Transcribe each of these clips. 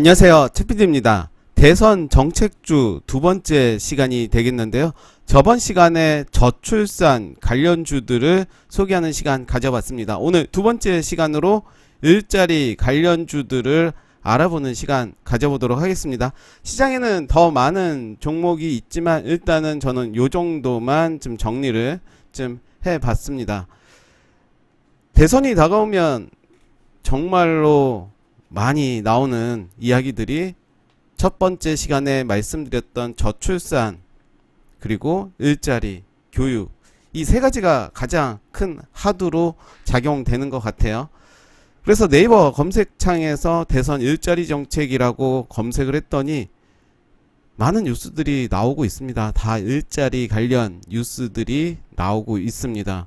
안녕하세요. 최PD입니다. 대선 정책주 두 번째 시간이 되겠는데요. 저번 시간에 저출산 관련주들을 소개하는 시간 가져봤습니다. 오늘 두 번째 시간으로 일자리 관련주들을 알아보는 시간 가져보도록 하겠습니다. 시장에는 더 많은 종목이 있지만 일단은 저는 요 정도만 좀 정리를 좀 해봤습니다. 대선이 다가오면 정말로 많이 나오는 이야기들이 첫 번째 시간에 말씀드렸던 저출산, 그리고 일자리, 교육, 이 세 가지가 가장 큰 하두로 작용되는 것 같아요. 그래서 네이버 검색창에서 대선 일자리 정책이라고 검색을 했더니 많은 뉴스들이 나오고 있습니다. 다 일자리 관련 뉴스들이 나오고 있습니다.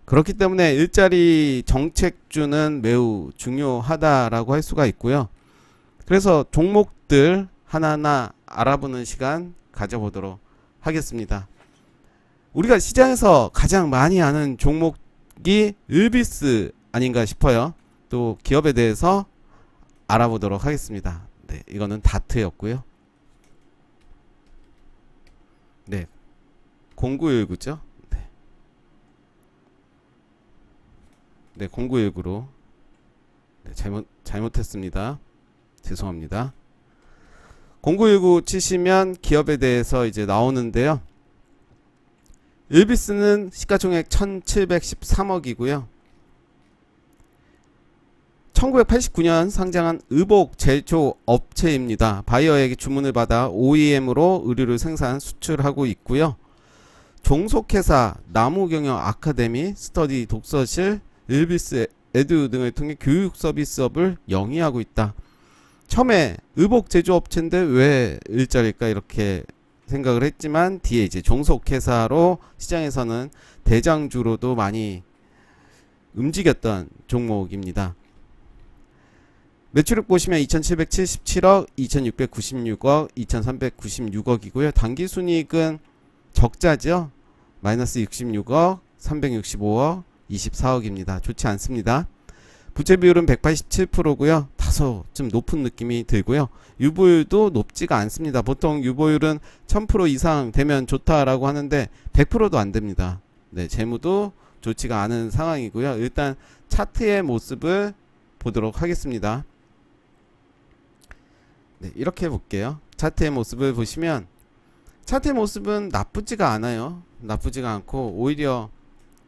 그렇기 때문에 일자리 정책주는 매우 중요하다라고 할 수가 있고요. 그래서 종목들 하나하나 알아보는 시간 가져보도록 하겠습니다. 우리가 시장에서 가장 많이 아는 종목이 을비스 아닌가 싶어요. 또 기업에 대해서 알아보도록 하겠습니다. 네, 이거는 다트였고요. 네, 0919죠. 네, 0919로 잘못했습니다. 죄송합니다. 0919 치시면 기업에 대해서 이제 나오는데요. 일비스는 시가총액 1713억이고요. 1989년 상장한 의복 제조 업체입니다. 바이어에게 주문을 받아 OEM으로 의류를 생산 수출하고 있고요. 종속회사 나무경영 아카데미, 스터디 독서실, 일비스 에듀 등을 통해 교육 서비스업을 영위하고 있다. 처음에 의복 제조업체인데 왜 일자리일까 이렇게 생각을 했지만 뒤에 이제 종속회사로 시장에서는 대장주로도 많이 움직였던 종목입니다. 매출액 보시면 2777억, 2696억, 2396억이고요. 당기순이익은 적자죠. 마이너스 66억, 365억, 24억입니다. 좋지 않습니다. 부채 비율은 187%고요. 다소 좀 높은 느낌이 들고요. 유보율도 높지가 않습니다. 보통 유보율은 1000% 이상 되면 좋다라고 하는데 100%도 안 됩니다. 네, 재무도 좋지가 않은 상황이고요. 일단 차트의 모습을 보도록 하겠습니다. 네, 이렇게 볼게요. 차트의 모습을 보시면 차트의 모습은 나쁘지가 않아요. 나쁘지가 않고 오히려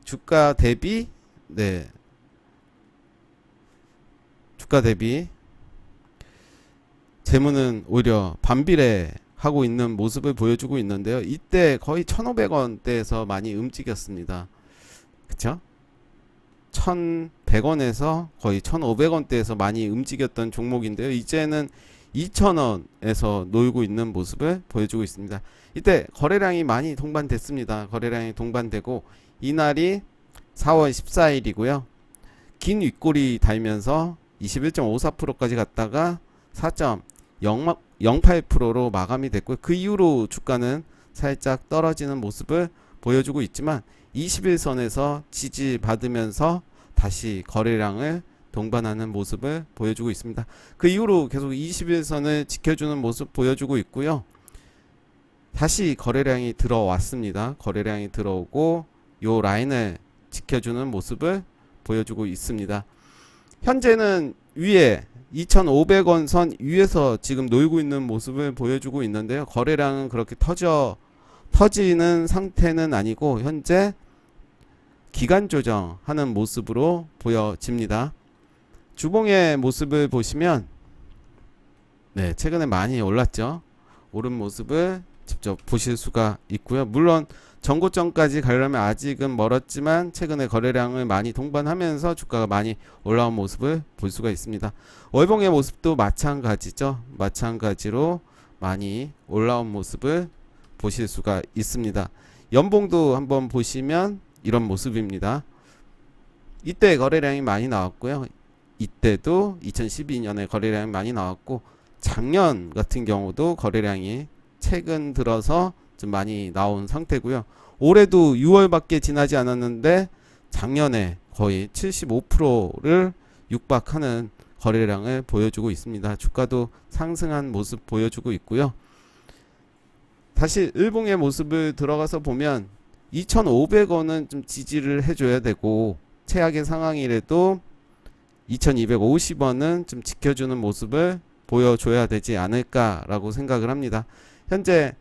주가 대비 주가 대비 재무는 오히려 반비례 하고 있는 모습을 보여주고 있는데요. 이때 거의 1,500원대에서 많이 움직였습니다. 그쵸? 1,100원에서 거의 1,500원대에서 많이 움직였던 종목인데요. 이제는 2,000원에서 놀고 있는 모습을 보여주고 있습니다. 이때 거래량이 많이 동반됐습니다. 거래량이 동반되고 이날이 4월 14일이고요. 긴 윗골이 달면서 21.54%까지 갔다가 4.08%로 마감이 됐고요. 그 이후로 주가는 살짝 떨어지는 모습을 보여주고 있지만 21선에서 지지받으면서 다시 거래량을 동반하는 모습을 보여주고 있습니다. 그 이후로 계속 21선을 지켜주는 모습 보여주고 있고요. 다시 거래량이 들어왔습니다. 거래량이 들어오고 요 라인을 지켜주는 모습을 보여주고 있습니다. 현재는 위에 2,500원 선 위에서 지금 놀고 있는 모습을 보여주고 있는데요. 거래량은 그렇게 터지는 상태는 아니고 현재 기간 조정하는 모습으로 보여집니다. 주봉의 모습을 보시면 네, 최근에 많이 올랐죠. 오른 모습을 직접 보실 수가 있고요. 물론 전고점까지 가려면 아직은 멀었지만 최근에 거래량을 많이 동반하면서 주가가 많이 올라온 모습을 볼 수가 있습니다. 월봉의 모습도 마찬가지죠. 마찬가지로 많이 올라온 모습을 보실 수가 있습니다. 연봉도 한번 보시면 이런 모습입니다. 이때 거래량이 많이 나왔고요. 이때도 2012년에 거래량이 많이 나왔고 작년 같은 경우도 거래량이 최근 들어서 좀 많이 나온 상태고요. 올해도 6월밖에 지나지 않았는데 작년에 거의 75%를 육박하는 거래량을 보여주고 있습니다. 주가도 상승한 모습 보여주고 있고요. 다시 일봉의 모습을 들어가서 보면 2,500원은 좀 지지를 해줘야 되고, 최악의 상황이라도 2,250원은 좀 지켜주는 모습을 보여줘야 되지 않을까라고 생각을 합니다. 현재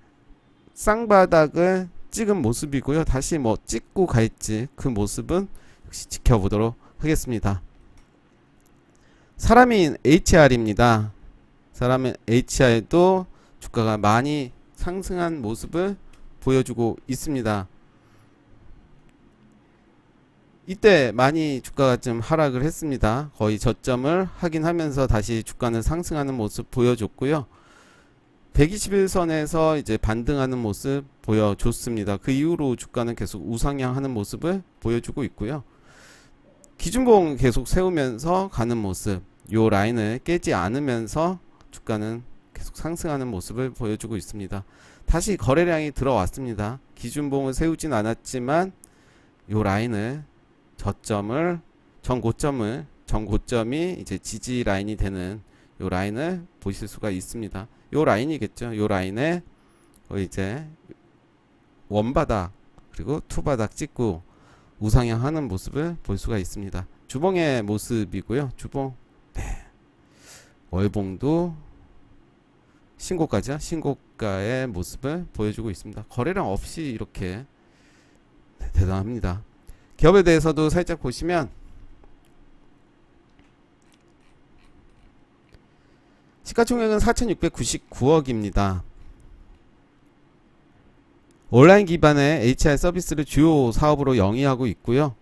쌍바닥을 찍은 모습이고요. 다시 뭐 찍고 갈지 그 모습은 역시 지켜보도록 하겠습니다. 사람인 HR입니다. 사람인 HR도 주가가 많이 상승한 모습을 보여주고 있습니다. 이때 많이 주가가 좀 하락을 했습니다. 거의 저점을 확인하면서 다시 주가는 상승하는 모습 보여줬고요. 121선에서 이제 반등하는 모습 보여줬습니다. 그 이후로 주가는 계속 우상향하는 모습을 보여주고 있고요. 기준봉 계속 세우면서 가는 모습, 요 라인을 깨지 않으면서 주가는 계속 상승하는 모습을 보여주고 있습니다. 다시 거래량이 들어왔습니다. 기준봉을 세우진 않았지만 요 라인을 전고점이 이제 지지 라인이 되는 요 라인을 보실 수가 있습니다. 요 라인이겠죠. 요 라인에 이제 원바닥 그리고 투바닥 찍고 우상향하는 모습을 볼 수가 있습니다. 주봉의 모습이고요. 주봉, 월봉도 신고가의 모습을 보여주고 있습니다. 거래량 없이 이렇게 대단합니다. 기업에 대해서도 살짝 보시면 시가총액은 4,699억입니다. 온라인 기반의 HR 서비스를 주요 사업으로 영위하고 있고요.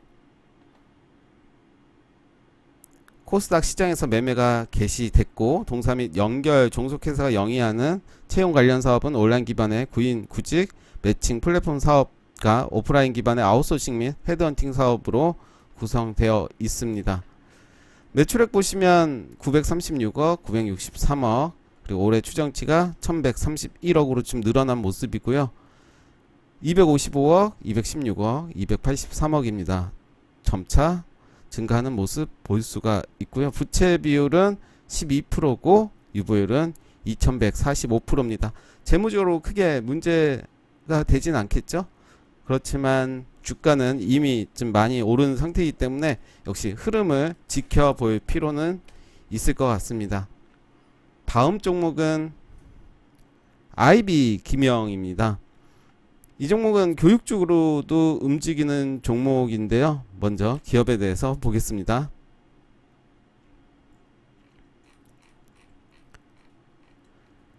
코스닥 시장에서 매매가 개시됐고, 동사 및 연결 종속회사가 영위하는 채용 관련 사업은 온라인 기반의 구인 구직 매칭 플랫폼 사업과 오프라인 기반의 아웃소싱 및 헤드헌팅 사업으로 구성되어 있습니다. 매출액 보시면 936억, 963억, 그리고 올해 추정치가 1131억으로 좀 늘어난 모습이고요. 255억, 216억, 283억입니다. 점차 증가하는 모습 볼 수가 있고요. 부채 비율은 12%고 유보율은 2145%입니다. 재무적으로 크게 문제가 되진 않겠죠? 그렇지만 주가는 이미 좀 많이 오른 상태이기 때문에 역시 흐름을 지켜볼 필요는 있을 것 같습니다. 다음 종목은 IB 김영입니다. 이 종목은 교육 쪽으로도 움직이는 종목인데요. 먼저 기업에 대해서 보겠습니다.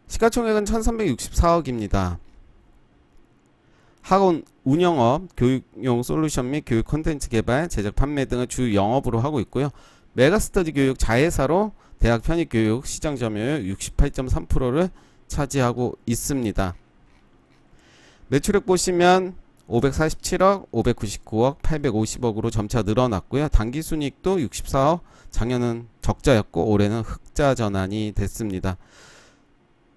시가총액은 1364억입니다. 학원 운영업, 교육용 솔루션 및 교육 콘텐츠 개발, 제작 판매 등을 주 영업으로 하고 있고요. 메가스터디 교육 자회사로 대학 편입 교육 시장 점유율 68.3%를 차지하고 있습니다. 매출액 보시면 547억, 599억, 850억으로 점차 늘어났고요. 단기순이익도 64억, 작년은 적자였고 올해는 흑자 전환이 됐습니다.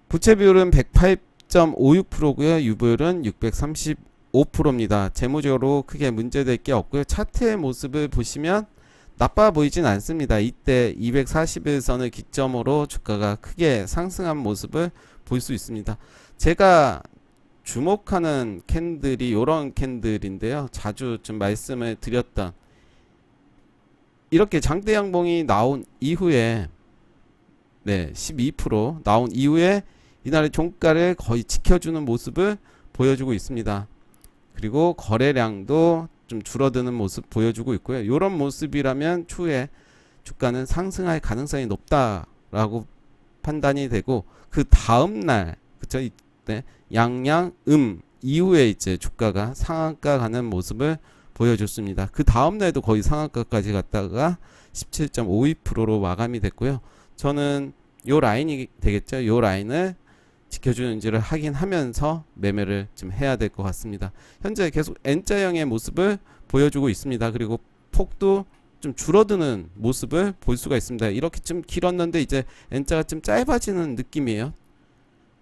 부채 비율은 108.56%고요. 유보율은 635%입니다. 재무적으로 크게 문제될 게 없고요. 차트의 모습을 보시면 나빠 보이진 않습니다. 이때 241선을 기점으로 주가가 크게 상승한 모습을 볼 수 있습니다. 제가 주목하는 캔들이 이런 캔들인데요. 자주 좀 말씀을 드렸던, 이렇게 장대 양봉이 나온 이후에 12% 나온 이후에 이날의 종가를 거의 지켜주는 모습을 보여주고 있습니다. 그리고 거래량도 좀 줄어드는 모습 보여주고 있고요. 이런 모습이라면 추후에 주가는 상승할 가능성이 높다라고 판단이 되고, 그 다음날 그쵸, 이때 양양음 이후에 이제 주가가 상한가 가는 모습을 보여줬습니다. 그 다음날도 거의 상한가까지 갔다가 17.52%로 마감이 됐고요. 저는 요 라인이 되겠죠. 요 라인을 지켜주는지를 확인하면서 매매를 좀 해야 될 것 같습니다. 현재 계속 N자형의 모습을 보여주고 있습니다. 그리고 폭도 좀 줄어드는 모습을 볼 수가 있습니다. 이렇게 좀 길었는데 이제 N자가 좀 짧아지는 느낌이에요.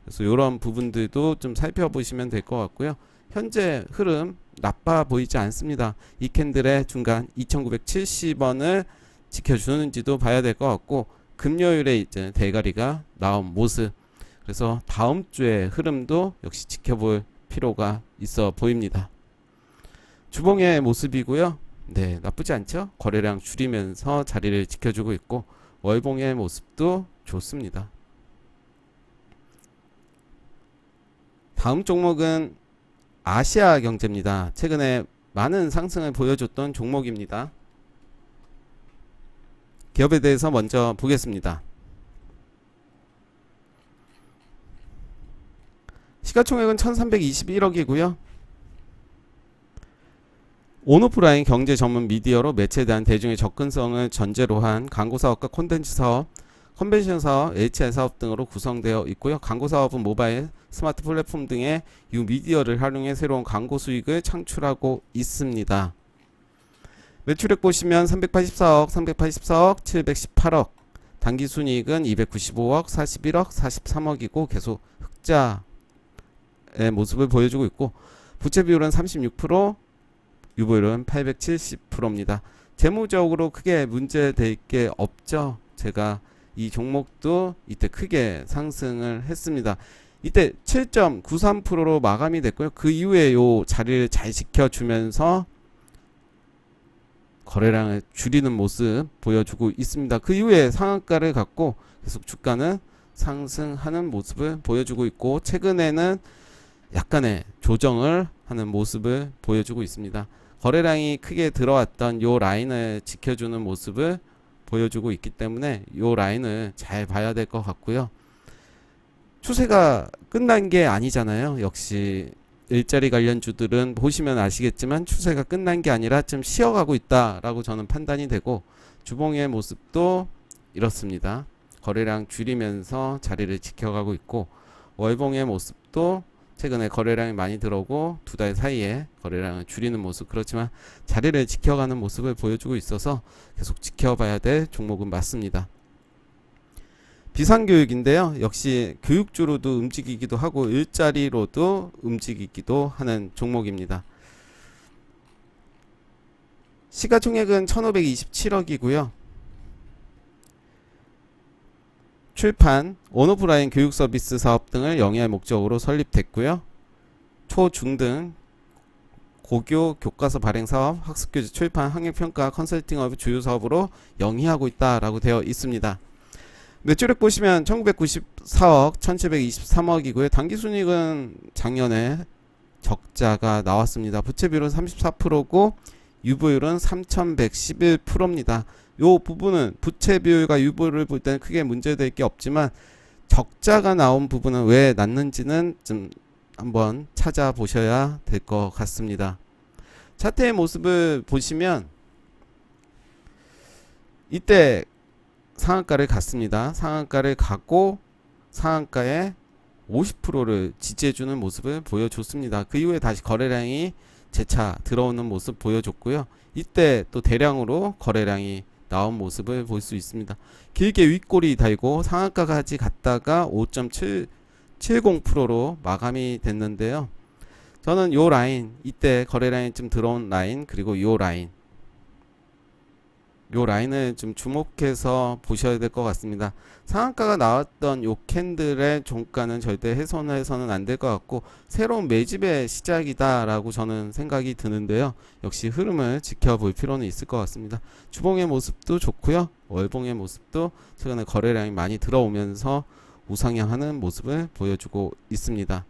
그래서 이런 부분들도 좀 살펴보시면 될 것 같고요. 현재 흐름 나빠 보이지 않습니다. 이 캔들의 중간 2970원을 지켜주는지도 봐야 될 것 같고, 금요일에 이제 대가리가 나온 모습. 그래서 다음 주의 흐름도 역시 지켜볼 필요가 있어 보입니다. 주봉의 모습이고요. 네, 나쁘지 않죠? 거래량 줄이면서 자리를 지켜주고 있고 월봉의 모습도 좋습니다. 다음 종목은 아시아 경제입니다. 최근에 많은 상승을 보여줬던 종목입니다. 기업에 대해서 먼저 보겠습니다. 시가총액은 1321억이고요. 온오프라인 경제 전문 미디어로 매체에 대한 대중의 접근성을 전제로 한 광고 사업과 콘텐츠 사업, 컨벤션 사업, HR 사업 등으로 구성되어 있고요. 광고 사업은 모바일, 스마트 플랫폼 등의 이 미디어를 활용해 새로운 광고 수익을 창출하고 있습니다. 매출액 보시면 384억, 384억, 718억, 당기순이익은 295억, 41억, 43억이고 계속 흑자의 모습을 보여주고 있고 부채 비율은 36%, 유보율은 870%입니다. 재무적으로 크게 문제될 게 없죠. 제가 이 종목도 이때 크게 상승을 했습니다. 이때 7.93%로 마감이 됐고요. 그 이후에 요 자리를 잘 지켜주면서 거래량을 줄이는 모습 보여주고 있습니다. 그 이후에 상한가를 갖고 계속 주가는 상승하는 모습을 보여주고 있고 최근에는 약간의 조정을 하는 모습을 보여주고 있습니다. 거래량이 크게 들어왔던 요 라인을 지켜주는 모습을 보여주고 있기 때문에 요 라인을 잘 봐야 될 것 같고요. 추세가 끝난 게 아니잖아요. 역시 일자리 관련주들은 보시면 아시겠지만 추세가 끝난 게 아니라 좀 쉬어가고 있다라고 저는 판단이 되고 주봉의 모습도 이렇습니다. 거래량 줄이면서 자리를 지켜가고 있고 월봉의 모습도 최근에 거래량이 많이 들어오고 두 달 사이에 거래량을 줄이는 모습 그렇지만 자리를 지켜가는 모습을 보여주고 있어서 계속 지켜봐야 될 종목은 맞습니다. 비상교육인데요. 역시 교육주로도 움직이기도 하고 일자리로도 움직이기도 하는 종목입니다. 시가총액은 1527억이고요. 출판, 온오프라인 교육 서비스 사업 등을 영위할 목적으로 설립됐고요. 초, 중 등 고교 교과서 발행 사업, 학습교재 출판, 학력평가, 컨설팅업을 주요 사업으로 영위하고 있다라고 되어 있습니다. 매출액 보시면 1994억, 1723억이고요. 당기순이익은 작년에 적자가 나왔습니다. 부채비율은 34%고 유보율은 3111%입니다. 요 부분은 부채 비율과 유보를 볼 때는 크게 문제될 게 없지만 적자가 나온 부분은 왜 났는지는 좀 한번 찾아보셔야 될 것 같습니다. 차트의 모습을 보시면 이때 상한가를 갔습니다. 상한가를 가고 상한가에 50%를 지지해주는 모습을 보여줬습니다. 그 이후에 다시 거래량이 재차 들어오는 모습 보여줬고요. 이때 또 대량으로 거래량이 나온 모습을 볼 수 있습니다. 길게 윗골이 달고 상한가까지 갔다가 5.70%로 마감이 됐는데요. 저는 요 라인, 이때 거래량이 좀 들어온 라인, 그리고 요 라인을 좀 주목해서 보셔야 될 것 같습니다. 상한가가 나왔던 요 캔들의 종가는 절대 훼손해서는 안 될 것 같고 새로운 매집의 시작이다 라고 저는 생각이 드는데요. 역시 흐름을 지켜볼 필요는 있을 것 같습니다. 주봉의 모습도 좋고요. 월봉의 모습도 최근에 거래량이 많이 들어오면서 우상향하는 모습을 보여주고 있습니다.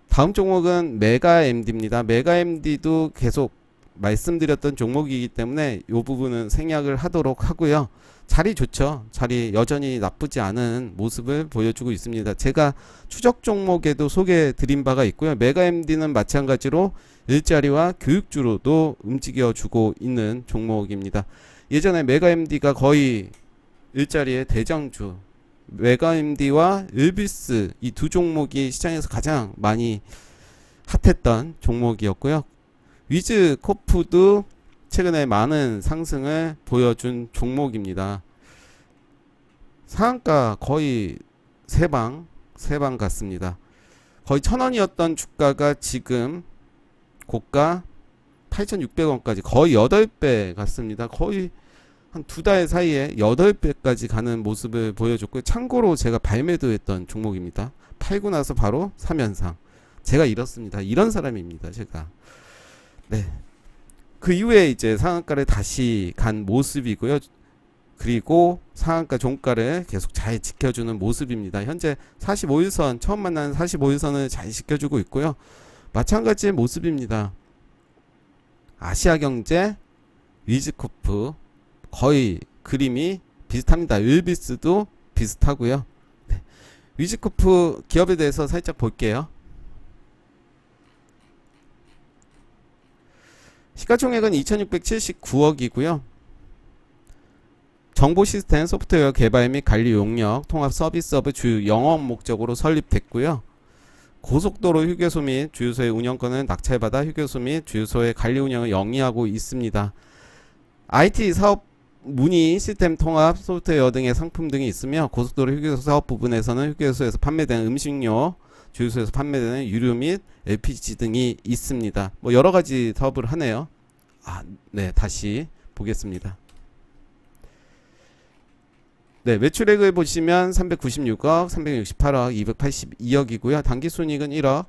다음 종목은 메가MD입니다. 메가MD도 계속 말씀드렸던 종목이기 때문에 이 부분은 생략을 하도록 하고요. 자리 좋죠. 자리 여전히 나쁘지 않은 모습을 보여주고 있습니다. 제가 추적 종목에도 소개해 드린 바가 있고요. 메가MD는 마찬가지로 일자리와 교육주로도 움직여 주고 있는 종목입니다. 예전에 메가MD가 거의 일자리의 대장주, 메가MD와 일비스 이 두 종목이 시장에서 가장 많이 핫했던 종목이었고요. 위즈코프도 최근에 많은 상승을 보여준 종목입니다. 상한가 거의 3방 같습니다. 거의 1000원이었던 주가가 지금 고가 8600원까지 거의 8배 같습니다. 거의 한 2달 사이에 8배까지 가는 모습을 보여줬고, 참고로 제가 발매도했던 종목입니다. 팔고 나서 바로 3연상. 제가 이렇습니다. 이런 사람입니다. 제가. 네. 그 이후에 이제 상한가를 다시 간 모습이고요. 그리고 상한가 종가를 계속 잘 지켜주는 모습입니다. 현재 45일선, 처음 만나는 45일선을 잘 지켜주고 있고요. 마찬가지의 모습입니다. 아시아경제, 위즈코프 거의 그림이 비슷합니다. 율비스도 비슷하고요. 네. 위즈코프 기업에 대해서 살짝 볼게요. 시가총액은 2679억이고요. 정보 시스템, 소프트웨어 개발 및 관리 용역, 통합 서비스업의 주요 영업 목적으로 설립됐고요. 고속도로 휴게소 및 주유소의 운영권은 낙찰받아 휴게소 및 주유소의 관리 운영을 영위하고 있습니다. IT 사업 문의, 시스템 통합, 소프트웨어 등의 상품 등이 있으며, 고속도로 휴게소 사업 부분에서는 휴게소에서 판매되는 음식료, 주유소에서 판매되는 유류 및 LPG 등이 있습니다. 뭐 여러 가지 사업을 하네요. 네, 다시 보겠습니다. 네, 매출액을 보시면 396억, 368억, 282억이고요. 당기순이익은 1억,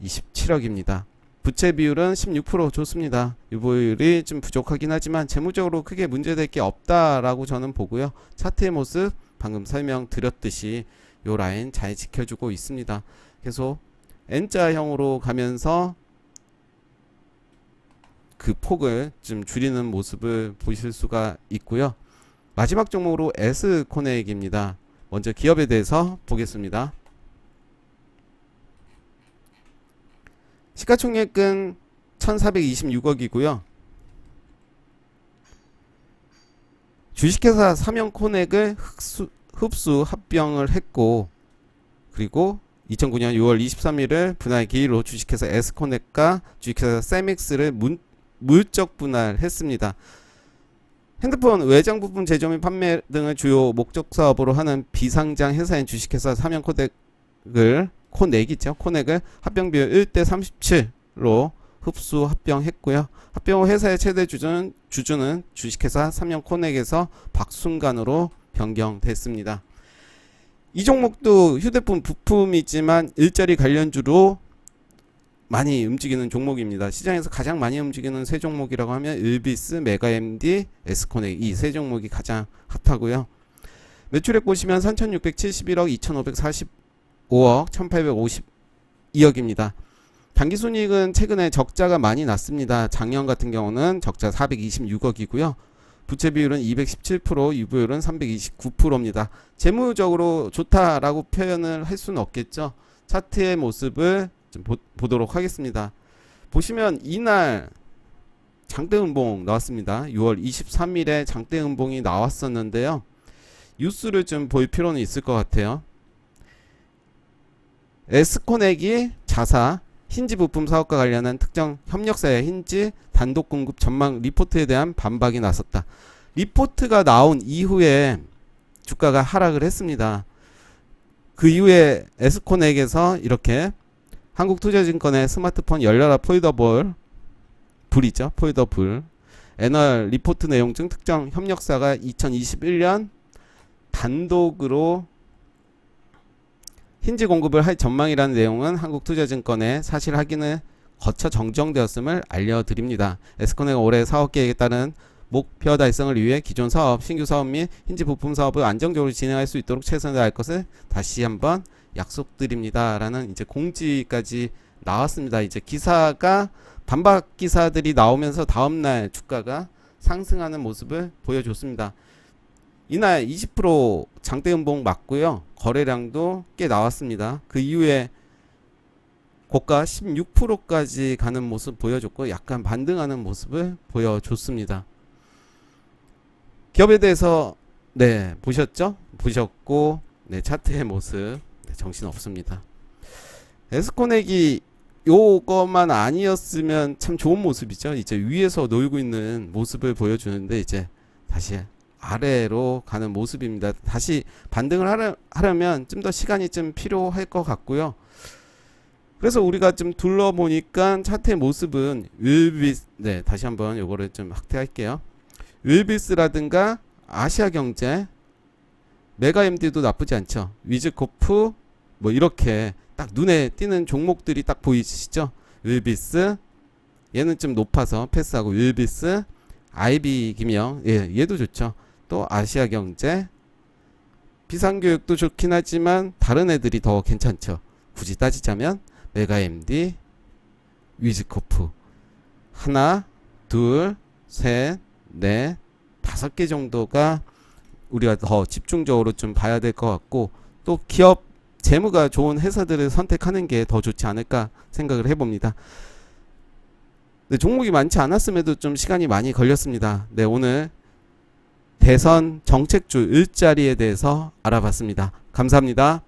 27억입니다. 부채 비율은 16% 좋습니다. 유보율이 좀 부족하긴 하지만 재무적으로 크게 문제될 게 없다라고 저는 보고요. 차트의 모습 방금 설명드렸듯이 요 라인 잘 지켜주고 있습니다. 계속 N자형으로 가면서 그 폭을 좀 줄이는 모습을 보실 수가 있고요. 마지막 종목으로 S코넥입니다. 먼저 기업에 대해서 보겠습니다. 시가총액은 1426억이고요. 주식회사 삼형코넥을 흡수 합병을 했고, 그리고 2009년 6월 23일을 분할 기일로 주식회사 S코넥과 주식회사 세믹스를 물적 분할했습니다. 핸드폰 외장 부품 제조 및 판매 등을 주요 목적 사업으로 하는 비상장 회사인 주식회사 삼형코넥을 코넥을 합병 비율 1대 37로 흡수 합병했고요. 합병 후 회사의 최대 주주는 주식회사 삼형코넥에서 박순간으로 변경됐습니다. 이 종목도 휴대폰 부품이지만 일자리 관련주로 많이 움직이는 종목입니다. 시장에서 가장 많이 움직이는 세 종목이라고 하면 일비스, 메가MD, S코넥 이 세 종목이 가장 핫하고요. 매출액 보시면 3,671억, 2,545억, 1,852억입니다. 당기순이익은 최근에 적자가 많이 났습니다. 작년 같은 경우는 적자 426억이고요. 부채 비율은 217%, 유보율은 329%입니다. 재무적으로 좋다라고 표현을 할 수는 없겠죠. 차트의 모습을 좀 보도록 하겠습니다. 보시면 이날 장대음봉 나왔습니다. 6월 23일에 장대음봉이 나왔었는데요. 뉴스를 좀 볼 필요는 있을 것 같아요. S코넥이 자사 힌지 부품 사업과 관련한 특정 협력사의 힌지 단독 공급 전망 리포트에 대한 반박이 나섰다. 리포트가 나온 이후에 주가가 하락을 했습니다. 그 이후에 S코넥에서 이렇게 한국투자증권의 스마트폰 열려라 폴더블 불이죠. 폴더블 애널 리포트 내용 중 특정 협력사가 2021년 단독으로 힌지 공급을 할 전망이라는 내용은 한국투자증권의 사실 확인을 거쳐 정정되었음을 알려드립니다. S코넥은 올해 사업 계획에 따른 목표 달성을 위해 기존 사업, 신규 사업 및 힌지 부품 사업을 안정적으로 진행할 수 있도록 최선을 다할 것을 다시 한번 약속드립니다. 라는 이제 공지까지 나왔습니다. 이제 기사가 반박 기사들이 나오면서 다음날 주가가 상승하는 모습을 보여줬습니다. 이날 20% 장대음봉 맞고요. 거래량도 꽤 나왔습니다. 그 이후에 고가 16%까지 가는 모습 보여줬고 약간 반등하는 모습을 보여줬습니다. 기업에 대해서 보셨죠? 보셨고 차트의 모습 정신 없습니다. S코넥이 요것만 아니었으면 참 좋은 모습이죠. 이제 위에서 놀고 있는 모습을 보여주는데 이제 다시 아래로 가는 모습입니다. 다시 반등을 하려면 좀 더 시간이 좀 필요할 것 같고요. 그래서 우리가 좀 둘러보니까 차트의 모습은 다시 한번 요거를 좀 확대할게요. 윌비스라든가 아시아경제, 메가MD도 나쁘지 않죠. 위즈코프 뭐 이렇게 딱 눈에 띄는 종목들이 딱 보이시죠? 윌비스 얘는 좀 높아서 패스하고, 윌비스, IB기명 얘도 좋죠. 또 아시아경제, 비상교육도 좋긴 하지만 다른 애들이 더 괜찮죠. 굳이 따지자면 메가MD, 위즈코프 하나, 둘, 셋, 넷, 5개 정도가 우리가 더 집중적으로 좀 봐야 될 것 같고, 또 기업 재무가 좋은 회사들을 선택하는 게 더 좋지 않을까 생각을 해봅니다. 네, 종목이 많지 않았음에도 좀 시간이 많이 걸렸습니다. 네, 오늘 대선 정책주 일자리에 대해서 알아봤습니다. 감사합니다.